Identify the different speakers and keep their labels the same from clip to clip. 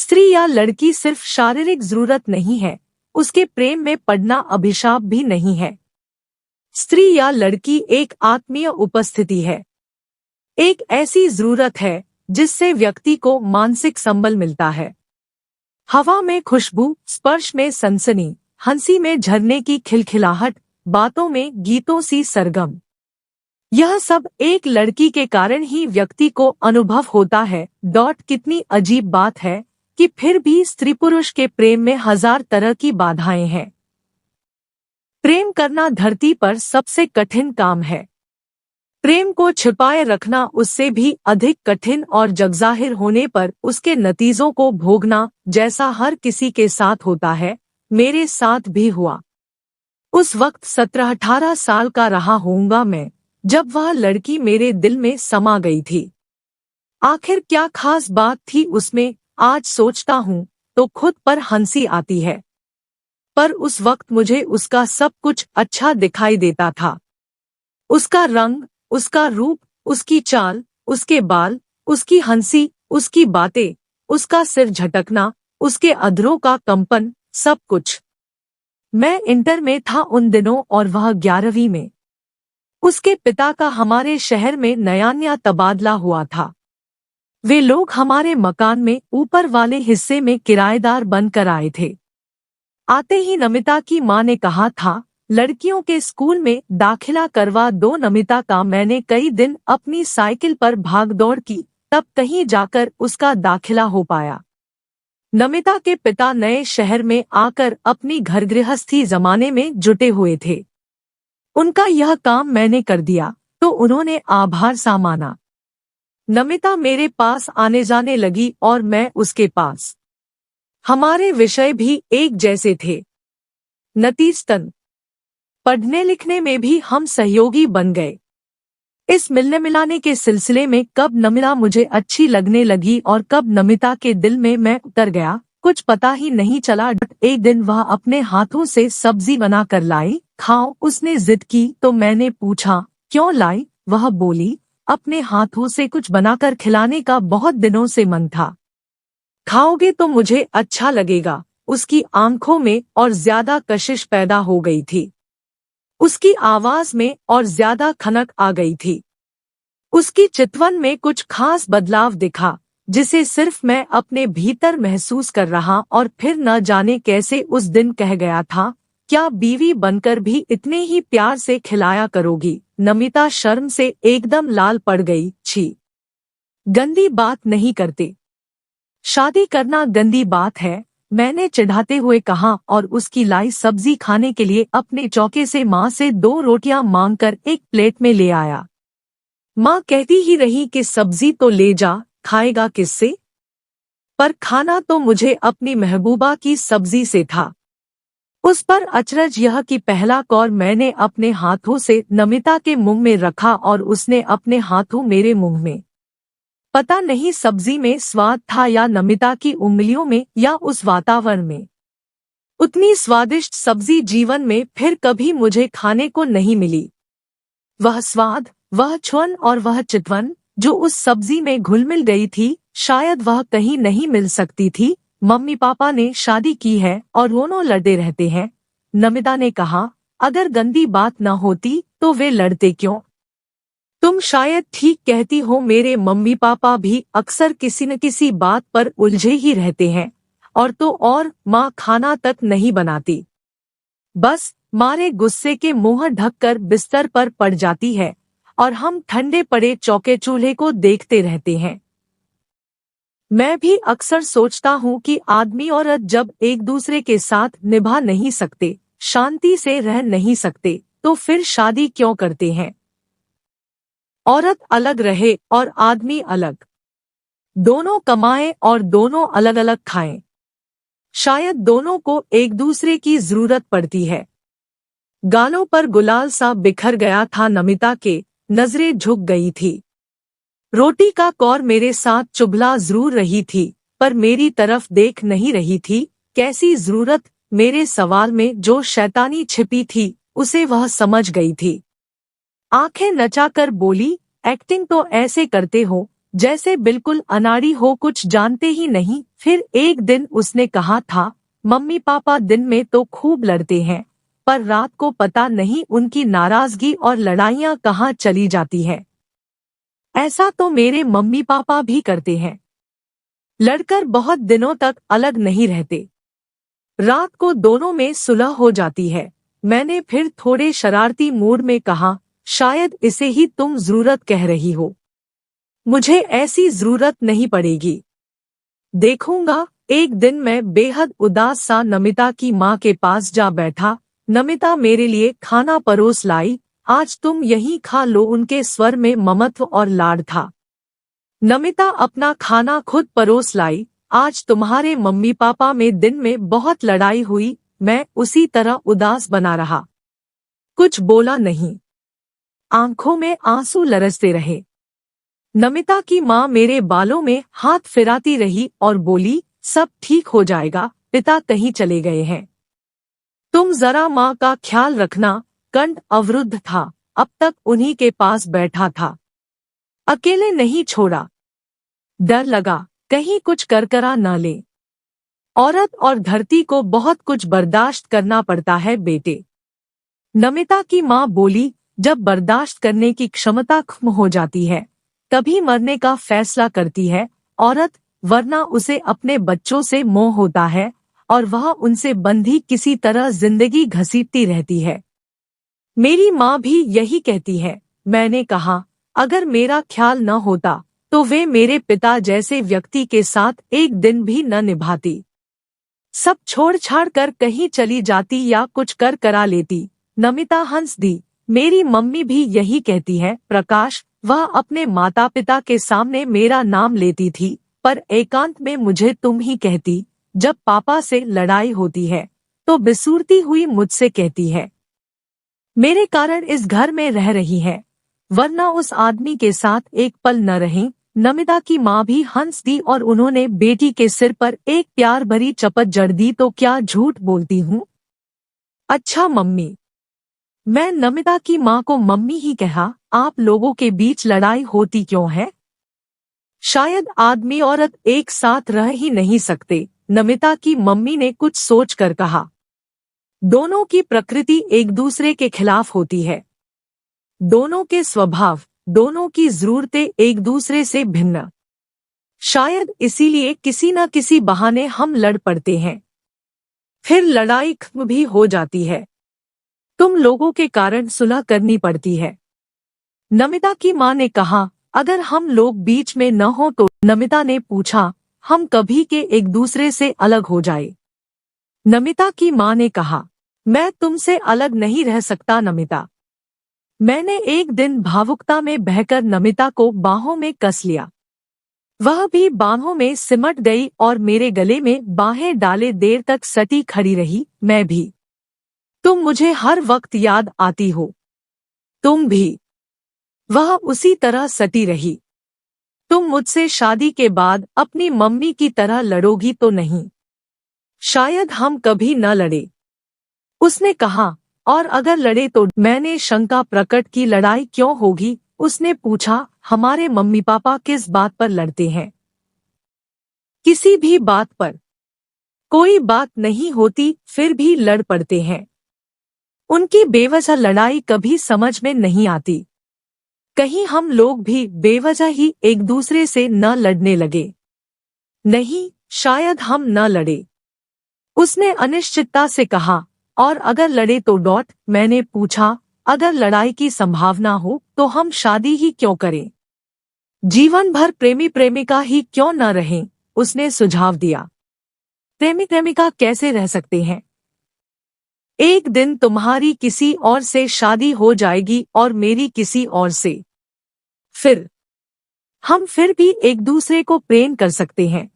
Speaker 1: स्त्री या लड़की सिर्फ शारीरिक जरूरत नहीं है, उसके प्रेम में पड़ना अभिशाप भी नहीं है। स्त्री या लड़की एक आत्मीय उपस्थिति है, एक ऐसी जरूरत है जिससे व्यक्ति को मानसिक संबल मिलता है। हवा में खुशबू, स्पर्श में सनसनी, हंसी में झरने की खिलखिलाहट, बातों में गीतों सी सरगम, यह सब एक लड़की के कारण ही व्यक्ति को अनुभव होता है। कितनी अजीब बात है कि फिर भी स्त्री पुरुष के प्रेम में हजार तरह की बाधाएं हैं। प्रेम करना धरती पर सबसे कठिन काम है। प्रेम को छिपाए रखना उससे भी अधिक कठिन, और जगजाहिर होने पर उसके नतीजों को भोगना, जैसा हर किसी के साथ होता है, मेरे साथ भी हुआ। उस वक्त 17-18 साल का रहा होऊंगा मैं, जब वह लड़की मेरे दिल में समा गई थी। आखिर क्या खास बात थी उसमें, आज सोचता हूँ तो खुद पर हंसी आती है। पर उस वक्त मुझे उसका सब कुछ अच्छा दिखाई देता था। उसका रंग, उसका रूप, उसकी चाल, उसके बाल, उसकी हंसी, उसकी बातें, उसका सिर झटकना, उसके अधरों का कंपन, सब कुछ। मैं इंटर में था उन दिनों और वह 11वीं में। उसके पिता का हमारे शहर में नया तबादला हुआ था। वे लोग हमारे मकान में ऊपर वाले हिस्से में किराएदार बनकर आए थे। आते ही नमिता की माँ ने कहा था, लड़कियों के स्कूल में दाखिला करवा दो। नमिता का मैंने कई दिन अपनी साइकिल पर भागदौड़ की, तब कहीं जाकर उसका दाखिला हो पाया। नमिता के पिता नए शहर में आकर अपनी घर गृहस्थी जमाने में जुटे हुए थे। उनका यह काम मैंने कर दिया तो उन्होंने आभार सा माना। नमिता मेरे पास आने जाने लगी और मैं उसके पास। हमारे विषय भी एक जैसे थे। नतीजतन पढ़ने लिखने में भी हम सहयोगी बन गए। इस मिलने मिलाने के सिलसिले में कब नमिता मुझे अच्छी लगने लगी और कब नमिता के दिल में मैं उतर गया, कुछ पता ही नहीं चला। एक दिन वह अपने हाथों से सब्जी बना कर लाई, खाओ। उसने जिद की तो मैंने पूछा, क्यों लाई? वह बोली, अपने हाथों से कुछ बनाकर खिलाने का बहुत दिनों से मन था। खाओगे तो मुझे अच्छा लगेगा। उसकी आंखों में और ज्यादा कशिश पैदा हो गई थी। उसकी आवाज में और ज्यादा खनक आ गई थी। उसकी चितवन में कुछ खास बदलाव दिखा, जिसे सिर्फ मैं अपने भीतर महसूस कर रहा, और फिर न जाने कैसे उस दिन कह गया था, क्या बीवी बनकर भी इतने ही प्यार से खिलाया करोगी? नमिता शर्म से एकदम लाल पड़ गई। छी, गंदी बात नहीं करते। शादी करना गंदी बात है, मैंने चिढ़ाते हुए कहा, और उसकी लाई सब्जी खाने के लिए अपने चौके से माँ से 2 रोटियां मांगकर एक प्लेट में ले आया। माँ कहती ही रही कि सब्जी तो ले जा, खाएगा किससे? पर खाना तो मुझे अपनी महबूबा की सब्जी से था। उस पर अचरज यह कि पहला कौर मैंने अपने हाथों से नमिता के मुंह में रखा और उसने अपने हाथों मेरे मुंह में। पता नहीं सब्जी में स्वाद था या नमिता की उंगलियों में या उस वातावरण में। उतनी स्वादिष्ट सब्जी जीवन में फिर कभी मुझे खाने को नहीं मिली। वह स्वाद, वह छुअन और वह चितवन जो उस सब्जी में घुल मिल गई थी, शायद वह कहीं नहीं मिल सकती थी। मम्मी पापा ने शादी की है और दोनों लड़ते रहते हैं। नमिता ने कहा, अगर गंदी बात न होती तो वे लड़ते क्यों? तुम शायद ठीक कहती हो, मेरे मम्मी पापा भी अक्सर किसी न किसी बात पर उलझे ही रहते हैं। और तो और माँ खाना तक नहीं बनाती, बस मारे गुस्से के मुंह ढककर बिस्तर पर पड़ जाती है और हम ठंडे पड़े चौके चूल्हे को देखते रहते हैं। मैं भी अक्सर सोचता हूँ कि आदमी औरत जब एक दूसरे के साथ निभा नहीं सकते, शांति से रह नहीं सकते, तो फिर शादी क्यों करते हैं? औरत अलग रहे और आदमी अलग, दोनों कमाएं और दोनों अलग अलग खाएं। शायद दोनों को एक दूसरे की जरूरत पड़ती है। गालों पर गुलाल सा बिखर गया था नमिता के, नजरें झुक गई थी। रोटी का कौर मेरे साथ चुभला जरूर रही थी, पर मेरी तरफ देख नहीं रही थी। कैसी जरूरत? मेरे सवाल में जो शैतानी छिपी थी उसे वह समझ गई थी। आंखें नचाकर बोली, एक्टिंग तो ऐसे करते हो जैसे बिल्कुल अनाड़ी हो, कुछ जानते ही नहीं। फिर एक दिन उसने कहा था, मम्मी पापा दिन में तो खूब लड़ते हैं, पर रात को पता नहीं उनकी नाराजगी और लड़ाइयाँ कहाँ चली जाती है। ऐसा तो मेरे मम्मी पापा भी करते हैं, लड़कर बहुत दिनों तक अलग नहीं रहते। रात को दोनों में सुलह हो जाती है। मैंने फिर थोड़े शरारती मूड में कहा, शायद इसे ही तुम जरूरत कह रही हो। मुझे ऐसी जरूरत नहीं पड़ेगी। देखूंगा। एक दिन मैं बेहद उदास सा नमिता की माँ के पास जा बैठा। नमिता मेरे लिए खाना परोस लाई। आज तुम यहीं खा लो, उनके स्वर में ममत्व और लाड था। नमिता अपना खाना खुद परोस लाई। आज तुम्हारे मम्मी पापा में दिन में बहुत लड़ाई हुई। मैं उसी तरह उदास बना रहा, कुछ बोला नहीं, आंखों में आंसू लरसते रहे। नमिता की माँ मेरे बालों में हाथ फिराती रही और बोली, सब ठीक हो जाएगा, पिता कहीं चले गए हैं, तुम जरा माँ का ख्याल रखना। कंठ अवरुद्ध था, अब तक उन्हीं के पास बैठा था, अकेले नहीं छोड़ा। डर लगा कहीं कुछ करकरा न ले। औरत और धरती को बहुत कुछ बर्दाश्त करना पड़ता है बेटे। नमिता की माँ बोली, जब बर्दाश्त करने की क्षमता खत्म हो जाती है तभी मरने का फैसला करती है औरत, वरना उसे अपने बच्चों से मोह होता है और वह उनसे बंधी किसी तरह जिंदगी घसीटती रहती है। मेरी माँ भी यही कहती है। मैंने कहा, अगर मेरा ख्याल न होता तो वे मेरे पिता जैसे व्यक्ति के साथ एक दिन भी न निभाती, सब छोड़ छाड़ कर कहीं चली जाती या कुछ कर करा लेती। नमिता हंस दी। मेरी मम्मी भी यही कहती है प्रकाश, वह अपने माता पिता के सामने मेरा नाम लेती थी, पर एकांत में मुझे तुम ही कहती। जब पापा से लड़ाई होती है तो बिसूरती हुई मुझसे कहती है, मेरे कारण इस घर में रह रही है, वरना उस आदमी के साथ एक पल न रहे। नमिता की माँ भी हंस दी और उन्होंने बेटी के सिर पर एक प्यार भरी चपत जड़ दी। तो क्या झूठ बोलती हूँ? अच्छा मम्मी। मैं नमिता की माँ को मम्मी ही कहा। आप लोगों के बीच लड़ाई होती क्यों है? शायद आदमी औरत एक साथ रह ही नहीं सकते, नमिता की मम्मी ने कुछ सोचकर कहा। दोनों की प्रकृति एक दूसरे के खिलाफ होती है, दोनों के स्वभाव, दोनों की जरूरतें एक दूसरे से भिन्न। शायद इसीलिए किसी न किसी बहाने हम लड़ पड़ते हैं, फिर लड़ाई खत्म भी हो जाती है। तुम लोगों के कारण सुलह करनी पड़ती है। नमिता की माँ ने कहा, अगर हम लोग बीच में न हो तो? नमिता ने पूछा, हम कभी के एक दूसरे से अलग हो जाए। नमिता की माँ ने कहा, मैं तुमसे अलग नहीं रह सकता नमिता। मैंने एक दिन भावुकता में बहकर नमिता को बाहों में कस लिया। वह भी बाहों में सिमट गई और मेरे गले में बाहें डाले देर तक सटी खड़ी रही। मैं भी। तुम मुझे हर वक्त याद आती हो। तुम भी। वह उसी तरह सटी रही। तुम मुझसे शादी के बाद अपनी मम्मी की तरह लड़ोगी तो नहीं? शायद हम कभी न लड़े, उसने कहा। और अगर लड़े तो? मैंने शंका प्रकट की। लड़ाई क्यों होगी? उसने पूछा। हमारे मम्मी पापा किस बात पर लड़ते हैं? किसी भी बात पर। कोई बात नहीं होती फिर भी लड़ पड़ते हैं। उनकी बेवजह लड़ाई कभी समझ में नहीं आती। कहीं हम लोग भी बेवजह ही एक दूसरे से न लड़ने लगे? नहीं, शायद हम न लड़े, उसने अनिश्चितता से कहा। और अगर लड़े तो? मैंने पूछा। अगर लड़ाई की संभावना हो तो हम शादी ही क्यों करें? जीवन भर प्रेमी प्रेमिका ही क्यों न रहें? उसने सुझाव दिया। प्रेमी प्रेमिका कैसे रह सकते हैं? एक दिन तुम्हारी किसी और से शादी हो जाएगी और मेरी किसी और से, फिर हम फिर भी एक दूसरे को प्रेम कर सकते हैं।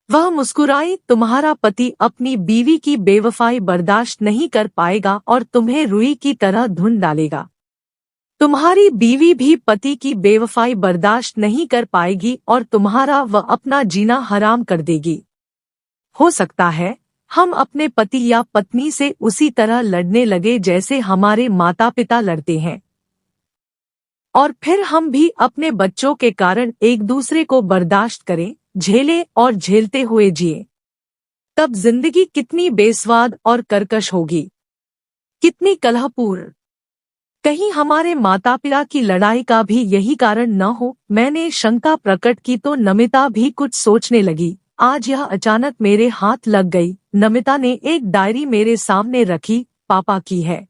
Speaker 1: वह मुस्कुराई। तुम्हारा पति अपनी बीवी की बेवफाई बर्दाश्त नहीं कर पाएगा और तुम्हें रुई की तरह धुन डालेगा। तुम्हारी बीवी भी पति की बेवफाई बर्दाश्त नहीं कर पाएगी और तुम्हारा व अपना जीना हराम कर देगी। हो सकता है हम अपने पति या पत्नी से उसी तरह लड़ने लगे जैसे हमारे माता पिता लड़ते हैं। और फिर हम भी अपने बच्चों के कारण एक दूसरे को बर्दाश्त करें, झेलें और झेलते हुए जिए, तब जिंदगी कितनी बेस्वाद और कर्कश होगी, कितनी कलहपूर्ण। कहीं हमारे माता पिता की लड़ाई का भी यही कारण न हो। मैंने शंका प्रकट की तो नमिता भी कुछ सोचने लगी। आज यह अचानक मेरे हाथ लग गई। नमिता ने एक डायरी मेरे सामने रखी। पापा की है।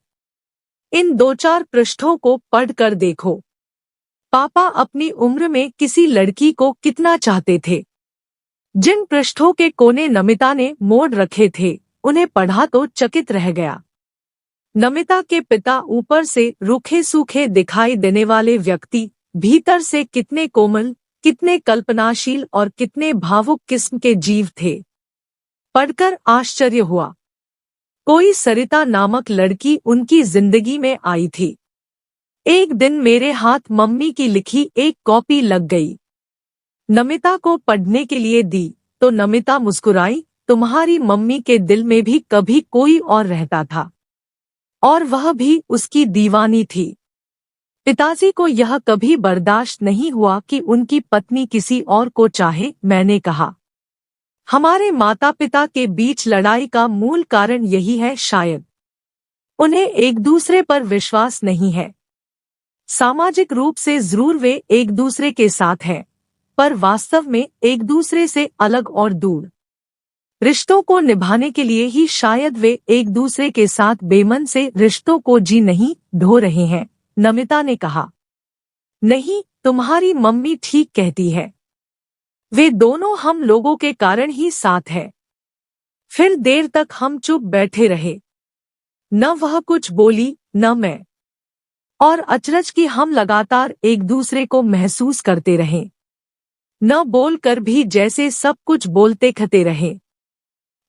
Speaker 1: इन 2-4 पृष्ठों को पढ़कर देखो। पापा अपनी उम्र में किसी लड़की को कितना चाहते थे। जिन पृष्ठों के कोने नमिता ने मोड़ रखे थे, उन्हें पढ़ा तो चकित रह गया। नमिता के पिता ऊपर से रूखे सूखे दिखाई देने वाले व्यक्ति भीतर से कितने कोमल, कितने कल्पनाशील और कितने भावुक किस्म के जीव थे। पढ़कर आश्चर्य हुआ। कोई सरिता नामक लड़की उनकी जिंदगी में आई थी। एक दिन मेरे हाथ मम्मी की लिखी एक कॉपी लग गई। नमिता को पढ़ने के लिए दी तो नमिता मुस्कुराई। तुम्हारी मम्मी के दिल में भी कभी कोई और रहता था, और वह भी उसकी दीवानी थी। पिताजी को यह कभी बर्दाश्त नहीं हुआ कि उनकी पत्नी किसी और को चाहे। मैंने कहा, हमारे माता पिता के बीच लड़ाई का मूल कारण यही है शायद। उन्हें एक दूसरे पर विश्वास नहीं है। सामाजिक रूप से जरूर वे एक दूसरे के साथ हैं, पर वास्तव में एक दूसरे से अलग और दूर। रिश्तों को निभाने के लिए ही शायद वे एक दूसरे के साथ बेमन से रिश्तों को जी नहीं ढो रहे हैं। नमिता ने कहा, नहीं, तुम्हारी मम्मी ठीक कहती है। वे दोनों हम लोगों के कारण ही साथ है। फिर देर तक हम चुप बैठे रहे। न वह कुछ बोली, न मैं। और अचरज की हम लगातार एक दूसरे को महसूस करते रहे। न बोलकर भी जैसे सब कुछ बोलते खते रहे।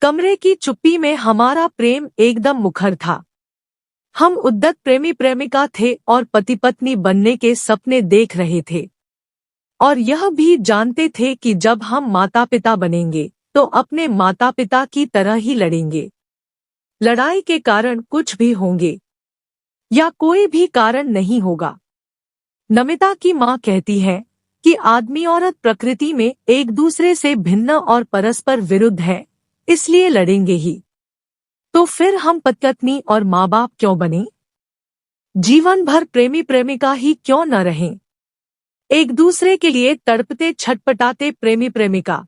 Speaker 1: कमरे की चुप्पी में हमारा प्रेम एकदम मुखर था। हम उद्दत प्रेमी प्रेमिका थे और पति पत्नी बनने के सपने देख रहे थे। और यह भी जानते थे कि जब हम माता पिता बनेंगे तो अपने माता पिता की तरह ही लड़ेंगे। लड़ाई के कारण कुछ भी होंगे या कोई भी कारण नहीं होगा। नमिता की माँ कहती है कि आदमी औरत प्रकृति में एक दूसरे से भिन्न और परस्पर विरुद्ध है, इसलिए लड़ेंगे ही। तो फिर हम पत्नी और माँ बाप क्यों बने? जीवन भर प्रेमी प्रेमिका ही क्यों न रहें? एक दूसरे के लिए तड़पते छटपटाते प्रेमी प्रेमिका।